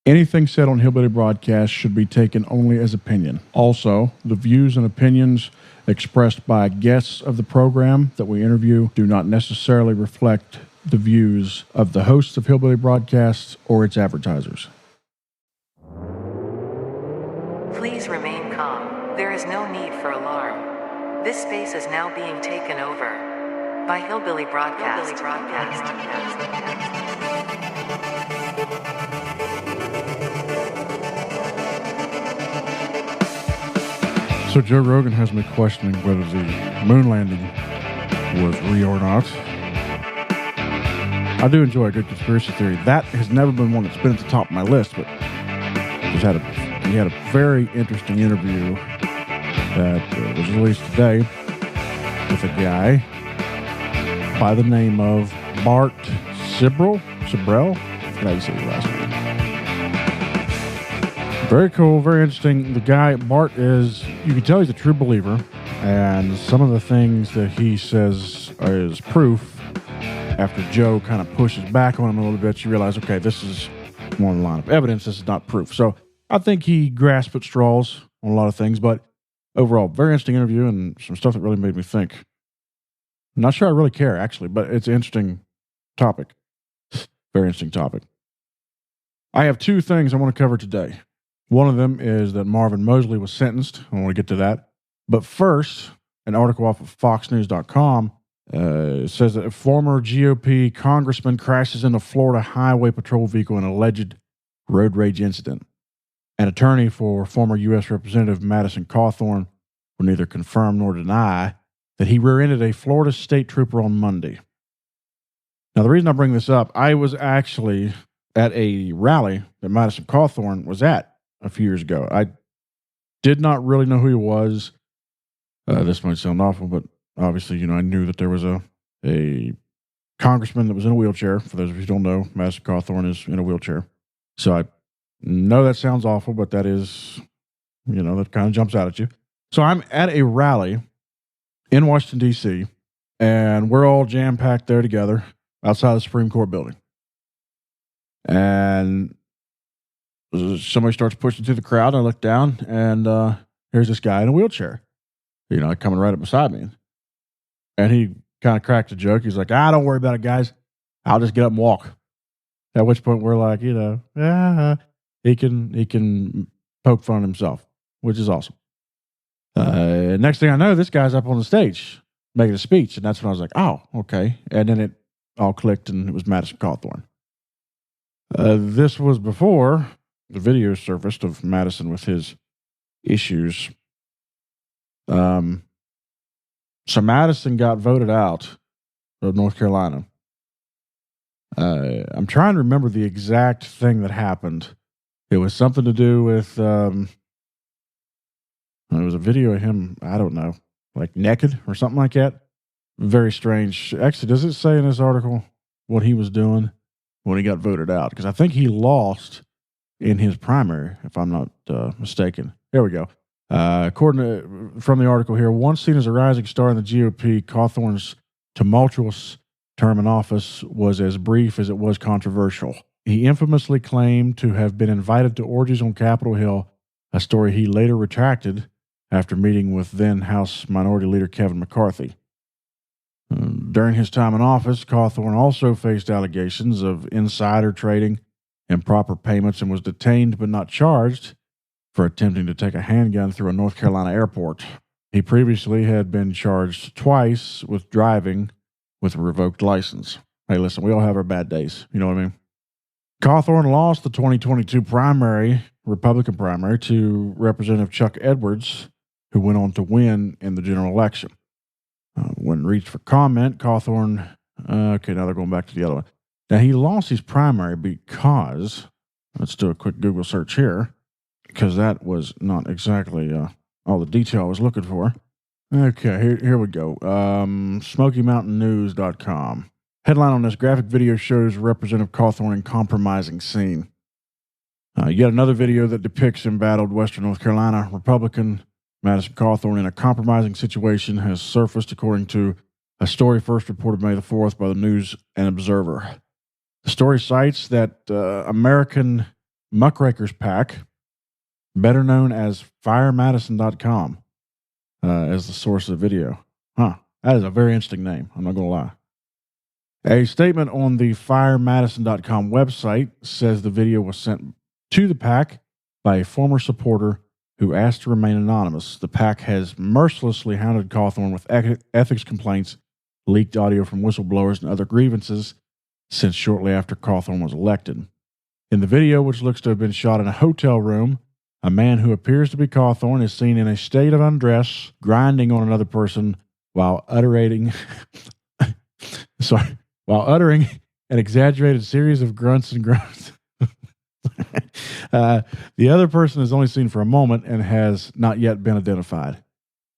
Anything said on Hillbilly Broadcast should be taken only as opinion. Also, the views and opinions expressed by guests of the program that we interview do not necessarily reflect the views of the hosts of Hillbilly Broadcasts or its advertisers. Please remain calm. There is no need for alarm. This space is now being taken over by Hillbilly Broadcast. So Joe Rogan has me questioning whether the moon landing was real or not. I do enjoy a good conspiracy theory. That has never been one that's been at the top of my list, but he had a very interesting interview that was released today with a guy by the name of Bart Sibrel. I forgot how you say his last name. Very cool, very interesting. The guy, Bart, you can tell he's a true believer, and some of the things that he says is proof. After Joe kind of pushes back on him a little bit, you realize, okay, this is more in the line of evidence. This is not proof. So I think he grasped at straws on a lot of things, but overall, very interesting interview and some stuff that really made me think. I'm not sure I really care, actually, but it's an interesting topic. Very interesting topic. I have two things I want to cover today. One of them is that Marvin Mosley was sentenced. I want to get to that. But first, an article off of FoxNews.com says that a former GOP congressman crashes into Florida Highway Patrol vehicle in an alleged road rage incident. An attorney for former U.S. Representative Madison Cawthorn will neither confirm nor deny that he rear-ended a Florida state trooper on Monday. Now, the reason I bring this up, I was actually at a rally that Madison Cawthorn was at a few years ago. I did not really know who he was. This might sound awful, but obviously, I knew that there was a congressman that was in a wheelchair. For those of you who don't know, Madison Cawthorn is in a wheelchair. So I know that sounds awful, but that is, that kind of jumps out at you. So I'm at a rally in Washington, D.C., and we're all jam-packed there together outside the Supreme Court building. And somebody starts pushing through the crowd. I look down, and here's this guy in a wheelchair, coming right up beside me. And he kind of cracked a joke. He's like, don't worry about it, guys. I'll just get up and walk. At which point we're like, he can poke fun at himself, which is awesome. Next thing I know, this guy's up on the stage making a speech. And that's when I was like, oh, okay. And then it all clicked, and it was Madison Cawthorn. This was before the video surfaced of Madison with his issues. So Madison got voted out of North Carolina. I'm trying to remember the exact thing that happened. It was something to do with, it was a video of him, I don't know, like naked or something like that. Very strange. Actually, does it say in this article what he was doing when he got voted out? Because I think he lost in his primary, if I'm not mistaken. There we go. From the article here, once seen as a rising star in the GOP, Cawthorn's tumultuous term in office was as brief as it was controversial. He infamously claimed to have been invited to orgies on Capitol Hill, a story he later retracted after meeting with then House Minority Leader Kevin McCarthy. During his time in office, Cawthorn also faced allegations of insider trading, improper payments, and was detained but not charged for attempting to take a handgun through a North Carolina airport. He previously had been charged twice with driving with a revoked license. Hey, listen, we all have our bad days. You know what I mean? Cawthorn lost the 2022 Republican primary, to Representative Chuck Edwards, who went on to win in the general election. When reached for comment, Cawthorn, okay, now they're going back to the other one. Now, he lost his primary because, let's do a quick Google search here, because that was not exactly all the detail I was looking for. Okay, here we go. SmokyMountainNews.com. Headline on this: graphic video shows Representative Cawthorn in compromising scene. Yet another video that depicts embattled Western North Carolina Republican Madison Cawthorn in a compromising situation has surfaced, according to a story first reported May the 4th by the News and Observer. The story cites that American Muckrakers PAC, better known as FireMadison.com, as the source of the video. That is a very interesting name. I'm not going to lie. A statement on the FireMadison.com website says the video was sent to the PAC by a former supporter who asked to remain anonymous. The PAC has mercilessly hounded Cawthorn with ethics complaints, leaked audio from whistleblowers, and other grievances since shortly after Cawthorn was elected. In the video, which looks to have been shot in a hotel room, a man who appears to be Cawthorn is seen in a state of undress, grinding on another person while uttering an exaggerated series of grunts and groans. The other person is only seen for a moment and has not yet been identified.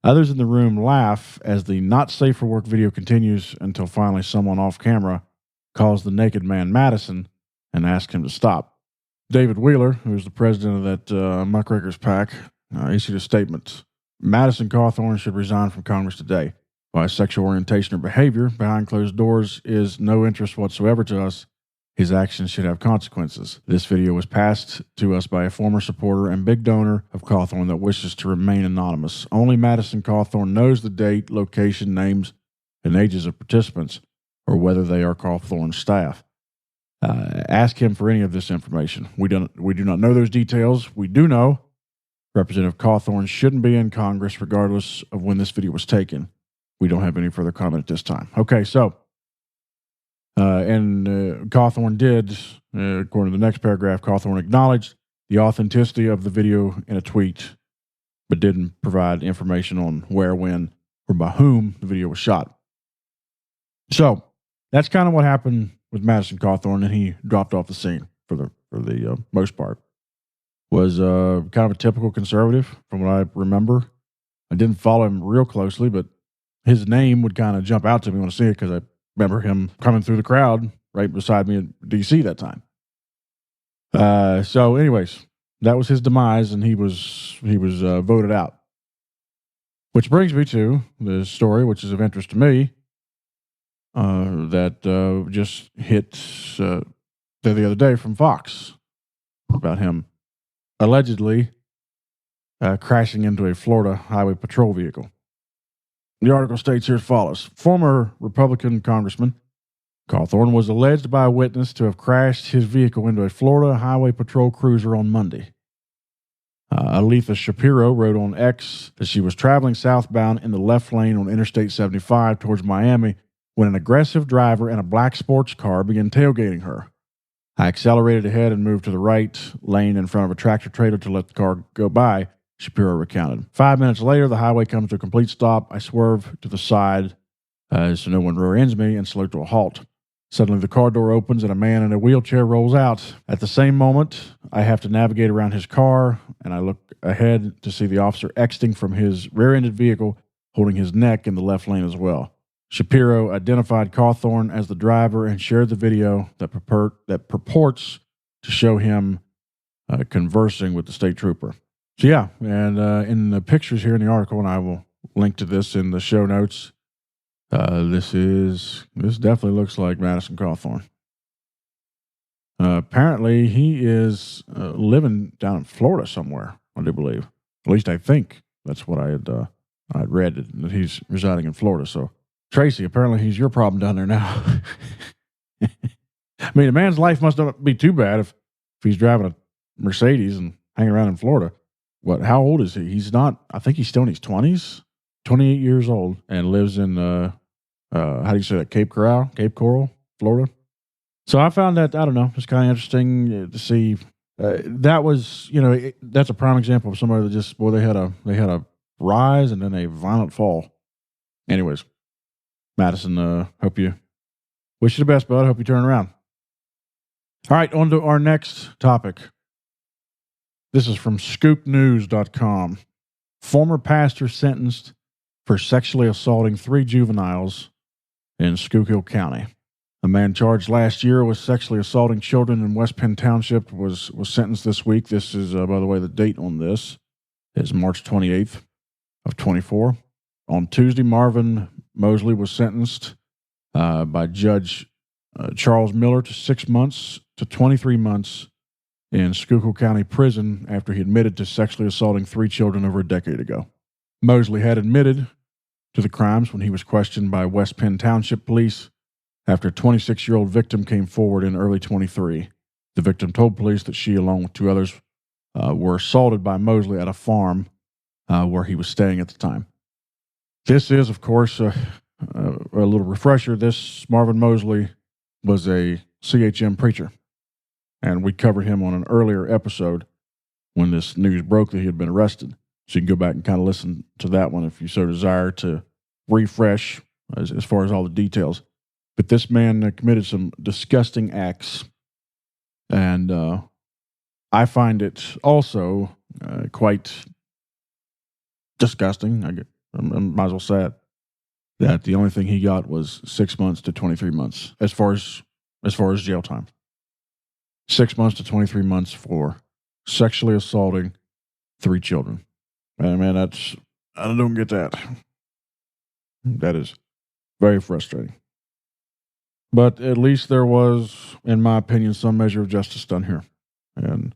Others in the room laugh as the not safe for work video continues until finally someone off camera calls the naked man Madison and asks him to stop. David Wheeler, who is the president of that Muckrakers PAC, issued a statement. Madison Cawthorn should resign from Congress today. By sexual orientation or behavior behind closed doors is no interest whatsoever to us. His actions should have consequences. This video was passed to us by a former supporter and big donor of Cawthorn that wishes to remain anonymous. Only Madison Cawthorn knows the date, location, names, and ages of participants, or whether they are Cawthorn staff. Ask him for any of this information. We do not know those details. We do know Representative Cawthorn shouldn't be in Congress regardless of when this video was taken. We don't have any further comment at this time. Okay, so, Cawthorn did, according to the next paragraph, Cawthorn acknowledged the authenticity of the video in a tweet, but didn't provide information on where, when, or by whom the video was shot. So, that's kind of what happened with Madison Cawthorn, and he dropped off the scene for the most part. Was kind of a typical conservative, from what I remember. I didn't follow him real closely, but his name would kind of jump out to me when I see it because I remember him coming through the crowd right beside me in D.C. that time. So, anyways, that was his demise, and he was voted out. Which brings me to the story, which is of interest to me, that just hit the other day from Fox about him allegedly crashing into a Florida highway patrol vehicle. The article states here as follows. Former Republican Congressman Cawthorn was alleged by a witness to have crashed his vehicle into a Florida highway patrol cruiser on Monday. Aletha Shapiro wrote on X that she was traveling southbound in the left lane on Interstate 75 towards Miami when an aggressive driver in a black sports car began tailgating her. I accelerated ahead and moved to the right lane in front of a tractor trailer to let the car go by, Shapiro recounted. 5 minutes later, the highway comes to a complete stop. I swerve to the side so no one rear ends me and slow to a halt. Suddenly, the car door opens and a man in a wheelchair rolls out. At the same moment, I have to navigate around his car, and I look ahead to see the officer exiting from his rear-ended vehicle, holding his neck in the left lane as well. Shapiro identified Cawthorn as the driver and shared the video that purports to show him conversing with the state trooper. So yeah, and in the pictures here in the article, and I will link to this in the show notes, this definitely looks like Madison Cawthorn. Apparently, he is living down in Florida somewhere, I do believe. At least I think that's what I'd read, that he's residing in Florida. So, Tracy, apparently he's your problem down there now. I mean, a man's life must not be too bad if he's driving a Mercedes and hanging around in Florida. How old is he? He's not, I think he's still in his 20s, 28 years old, and lives in, how do you say that, Cape Coral, Florida. So I found that, I don't know, it's kind of interesting to see. That was, that's a prime example of somebody that just, they had a rise and then a violent fall. Anyways, Madison, wish you the best, bud. Hope you turn around. All right, on to our next topic. This is from scoopnews.com. Former pastor sentenced for sexually assaulting 3 juveniles in Schuylkill County. A man charged last year with sexually assaulting children in West Penn Township was sentenced this week. This is, by the way, the date on this is March 28th of 24. On Tuesday, Marvin Mosley was sentenced by Judge Charles Miller to 6 months to 23 months in Schuylkill County Prison after he admitted to sexually assaulting 3 children over a decade ago. Mosley had admitted to the crimes when he was questioned by West Penn Township Police after a 26-year-old victim came forward in early 23. The victim told police that she, along with 2 others, were assaulted by Mosley at a farm where he was staying at the time. This is, of course, a little refresher. This Marvin Mosley was a CHM preacher, and we covered him on an earlier episode when this news broke that he had been arrested. So you can go back and kind of listen to that one if you so desire to refresh as far as all the details. But this man committed some disgusting acts, and I find it also quite disgusting. I might as well say it, that the only thing he got was 6 months to 23 months as far as jail time. 6 months to 23 months for sexually assaulting 3 children. And man, I don't get that. That is very frustrating. But at least there was, in my opinion, some measure of justice done here. And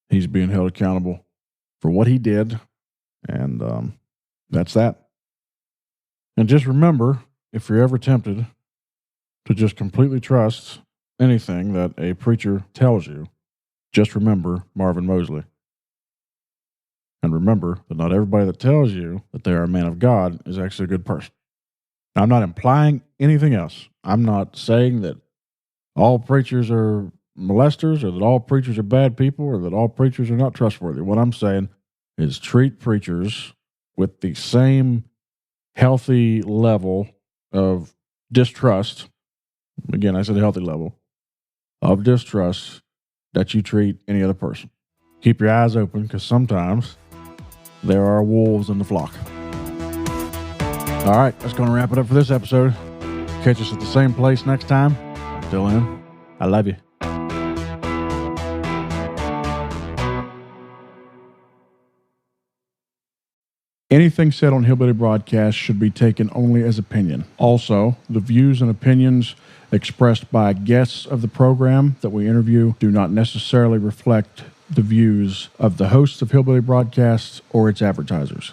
he's being held accountable for what he did. And that's that. And just remember, if you're ever tempted to just completely trust anything that a preacher tells you, just remember Marvin Mosley. And remember that not everybody that tells you that they are a man of God is actually a good person. Now, I'm not implying anything else. I'm not saying that all preachers are molesters or that all preachers are bad people or that all preachers are not trustworthy. What I'm saying is treat preachers with the same healthy level of distrust. Again, I said a healthy level of distrust that you treat any other person. Keep your eyes open, because sometimes there are wolves in the flock. All right, that's going to wrap it up for this episode. Catch us at the same place next time. Until then, I love you. Anything said on Hillbilly Broadcast should be taken only as opinion. Also, the views and opinions expressed by guests of the program that we interview do not necessarily reflect the views of the hosts of Hillbilly Broadcasts or its advertisers.